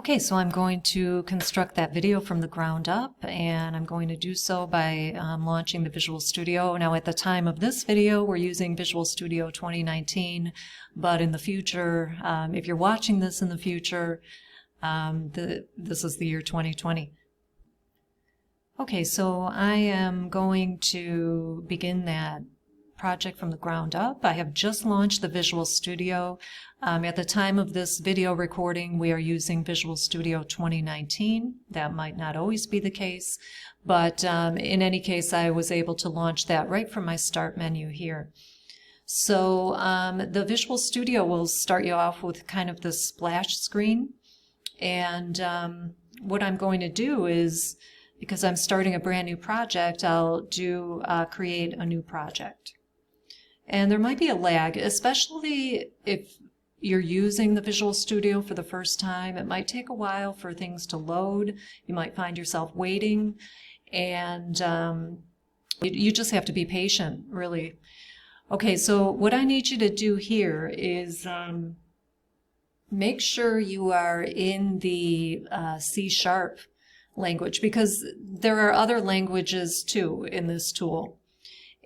Okay, so I'm going to construct that video from the ground up, and I'm going to do so by launching the Visual Studio. Now, at the time of this video, we're using Visual Studio 2019, but in the future, if you're watching this in the future, this is the year 2020. Okay, so I am going to begin that project from the ground up. I have just launched the Visual Studio. At the time of this video recording, we are using Visual Studio 2019. That might not always be the case, but in any case, I was able to launch that right from my start menu here. So the Visual Studio will start you off with kind of the splash screen. And what I'm going to do is, because I'm starting a brand new project, I'll do create a new project. And there might be a lag, especially if you're using the Visual Studio for the first time. It might take a while for things to load. You might find yourself waiting, and you just have to be patient, really. Okay, so what I need you to do here is make sure you are in the C# language, because there are other languages too in this tool.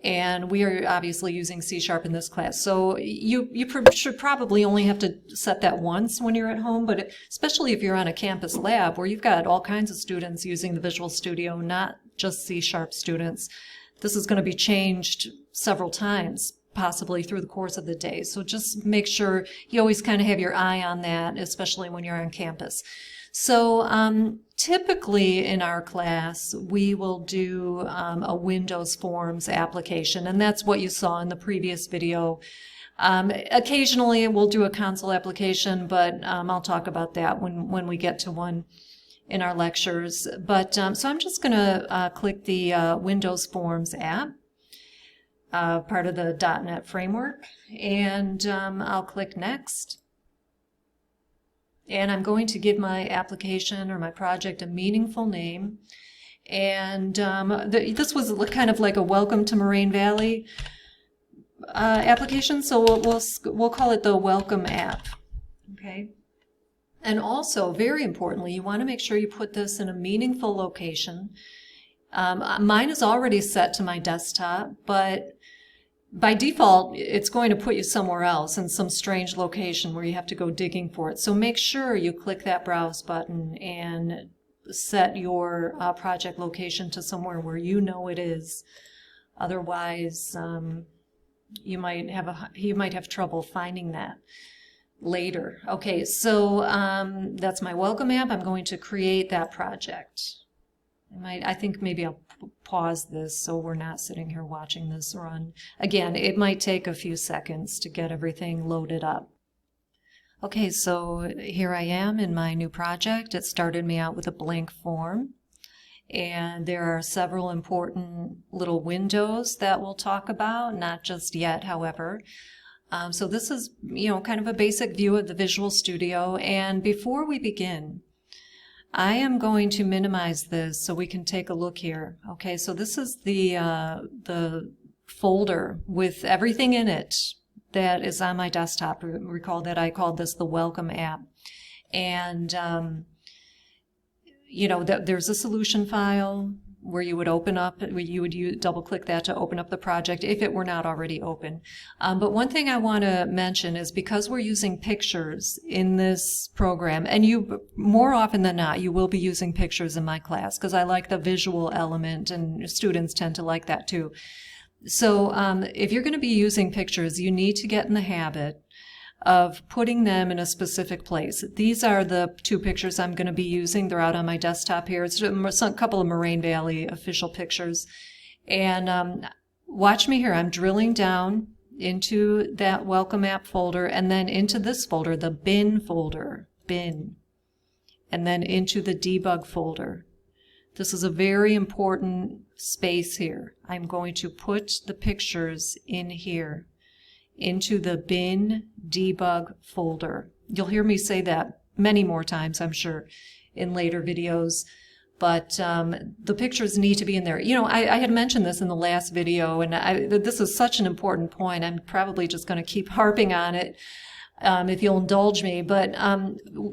And we are obviously using C# in this class. So you should probably only have to set that once when you're at home, but especially if you're on a campus lab where you've got all kinds of students using the Visual Studio, not just C# students, this is going to be changed several times, possibly through the course of the day. So just make sure you always kind of have your eye on that, especially when you're on campus. So typically in our class, we will do a Windows Forms application, and that's what you saw in the previous video. Occasionally we'll do a console application, but I'll talk about that when we get to one in our lectures. But so I'm just going to click the Windows Forms app, part of the .NET framework, and I'll click Next. And I'm going to give my application or my project a meaningful name. And this was kind of like a Welcome to Moraine Valley application, so we'll call it the Welcome app. Okay. And also, very importantly, you want to make sure you put this in a meaningful location. Mine is already set to my desktop, but by default, it's going to put you somewhere else in some strange location where you have to go digging for it. So make sure you click that Browse button and set your project location to somewhere where you know it is. Otherwise, you might have trouble finding that later. Okay, so that's my Welcome app. I'm going to create that project. I think maybe I'll pause this so we're not sitting here watching this run. Again, it might take a few seconds to get everything loaded up. Okay, so here I am in my new project. It started me out with a blank form, and there are several important little windows that we'll talk about, not just yet, however. So this is, kind of a basic view of the Visual Studio, and before we begin, I am going to minimize this so we can take a look here. Okay, so this is the folder with everything in it that is on my desktop. Recall that I called this the Welcome app. And, there's a solution file where you would open up, you would double-click that to open up the project if it were not already open. But one thing I want to mention is, because we're using pictures in this program, and you, more often than not, you will be using pictures in my class, because I like the visual element, and students tend to like that too. So if you're going to be using pictures, you need to get in the habit of putting them in a specific place. These are the two pictures I'm going to be using. They're out on my desktop here. It's a couple of Moraine Valley official pictures. And watch me here. I'm drilling down into that Welcome app folder, and then into this folder, the bin folder, bin, and then into the debug folder. This is a very important space here. I'm going to put the pictures in here, into the bin debug folder. You'll hear me say that many more times, I'm sure, in later videos, but the pictures need to be in there. I had mentioned this in the last video, and this is such an important point. I'm probably just going to keep harping on it if you'll indulge me, but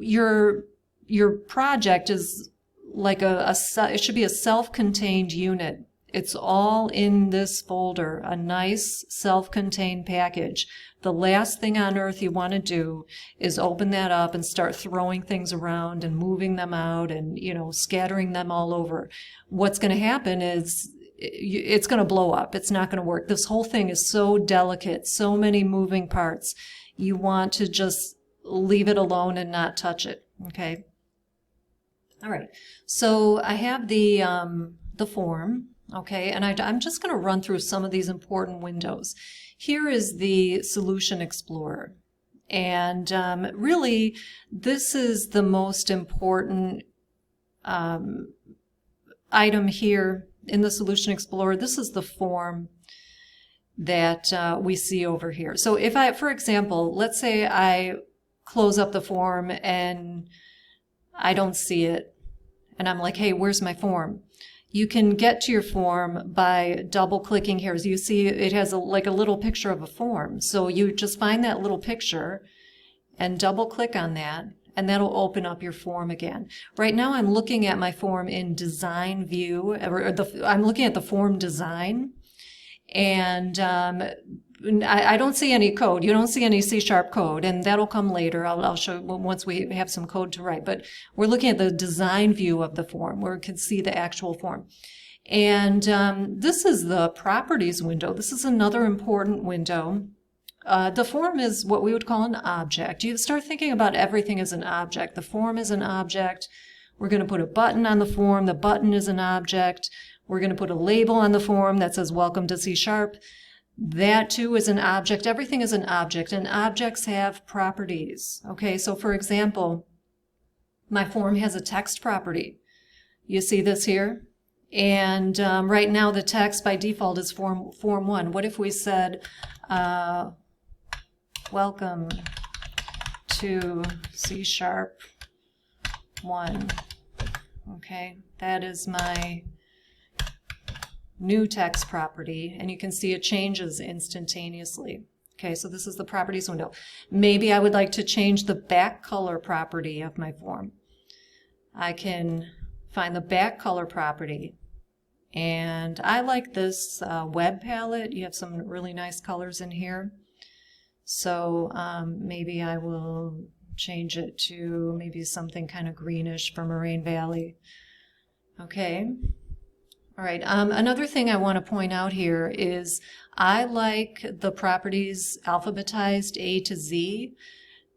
your your project is like it should be a self-contained unit. It's all in this folder, a nice self-contained package. The last thing on earth you want to do is open that up and start throwing things around and moving them out and, scattering them all over. What's going to happen is it's going to blow up. It's not going to work. This whole thing is so delicate, so many moving parts. You want to just leave it alone and not touch it, okay? All right, so I have the form, okay, and I'm just going to run through some of these important windows. Here is the Solution Explorer, and really this is the most important item here in the Solution Explorer. This is the form that we see over here. So if for example, let's say I close up the form and I don't see it, and I'm like, hey, where's my form? You can get to your form by double-clicking here. As you see, it has like a little picture of a form. So you just find that little picture and double-click on that, and that'll open up your form again. Right now I'm looking at my form in Design View, I'm looking at the form design, and I don't see any code. You don't see any C# code, and that'll come later. I'll show you once we have some code to write. But we're looking at the design view of the form, where we can see the actual form. And this is the Properties window. This is another important window. The form is what we would call an object. You start thinking about everything as an object. The form is an object. We're going to put a button on the form. The button is an object. We're going to put a label on the form that says Welcome to C#. That too is an object. Everything is an object, and objects have properties. Okay, so for example, my form has a text property. You see this here? And right now the text by default is form 1. What if we said, welcome to C# 1. Okay, that is my new text property, and you can see it changes instantaneously. Okay, so this is the Properties window. Maybe I would like to change the back color property of my form. I can find the back color property, and I like this web palette. You have some really nice colors in here. So maybe I will change it to maybe something kind of greenish for Moraine Valley. Okay. All right, another thing I want to point out here is I like the properties alphabetized A to Z.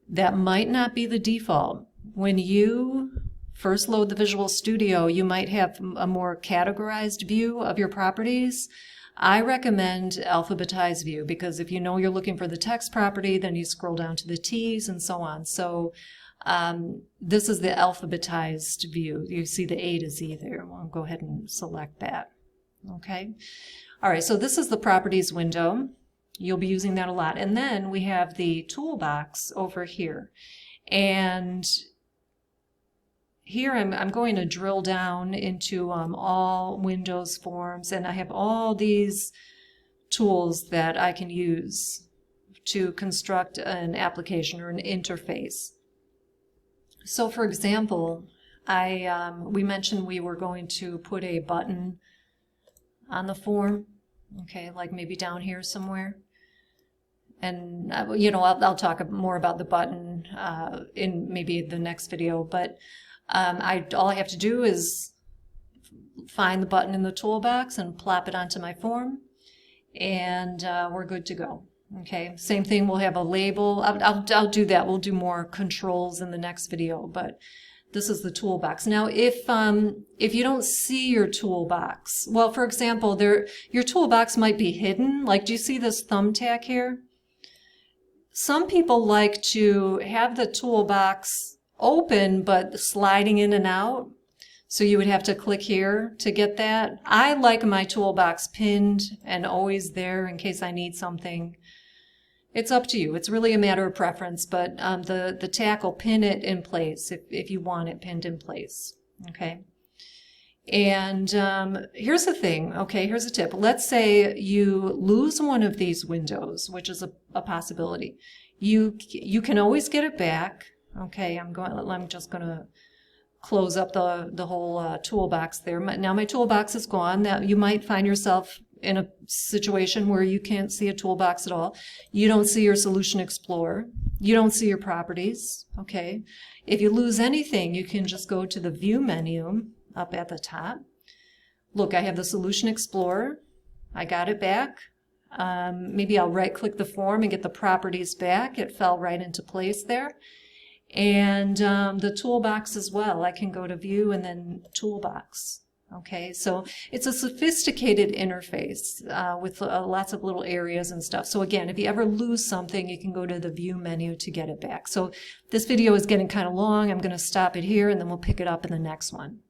That might not be the default. When you first load the Visual Studio, you might have a more categorized view of your properties. I recommend alphabetized view because if you know you're looking for the text property, then you scroll down to the T's and so on. So this is the alphabetized view. You see the A to Z there. I'll go ahead and select that. Okay. All right, so this is the Properties window. You'll be using that a lot. And then we have the toolbox over here. And here I'm going to drill down into all Windows forms, and I have all these tools that I can use to construct an application or an interface. So for example, we mentioned we were going to put a button on the form, okay, like maybe down here somewhere. And, I'll talk more about the button in maybe the next video, but all I have to do is find the button in the toolbox and plop it onto my form, and we're good to go. Okay, same thing, we'll have a label. I'll do that. We'll do more controls in the next video, but this is the toolbox. Now, if you don't see your toolbox, well, for example, your toolbox might be hidden. Like, do you see this thumbtack here? Some people like to have the toolbox open, but sliding in and out. So you would have to click here to get that. I like my toolbox pinned and always there in case I need something. It's up to you. It's really a matter of preference, but the tack will pin it in place if you want it pinned in place, okay? And here's the thing, okay, here's a tip. Let's say you lose one of these windows, which is a possibility. You can always get it back, okay? I'm just going to close up the whole toolbox there. Now my toolbox is gone. That you might find yourself in a situation where you can't see a toolbox at all. You don't see your Solution Explorer. You don't see your properties, okay? If you lose anything, you can just go to the View menu up at the top. Look, I have the Solution Explorer. I got it back. Maybe I'll right-click the form and get the properties back. It fell right into place there. And the toolbox as well. I can go to View and then Toolbox. Okay, so it's a sophisticated interface with lots of little areas and stuff. So again, if you ever lose something, you can go to the View menu to get it back. So this video is getting kind of long. I'm going to stop it here and then we'll pick it up in the next one.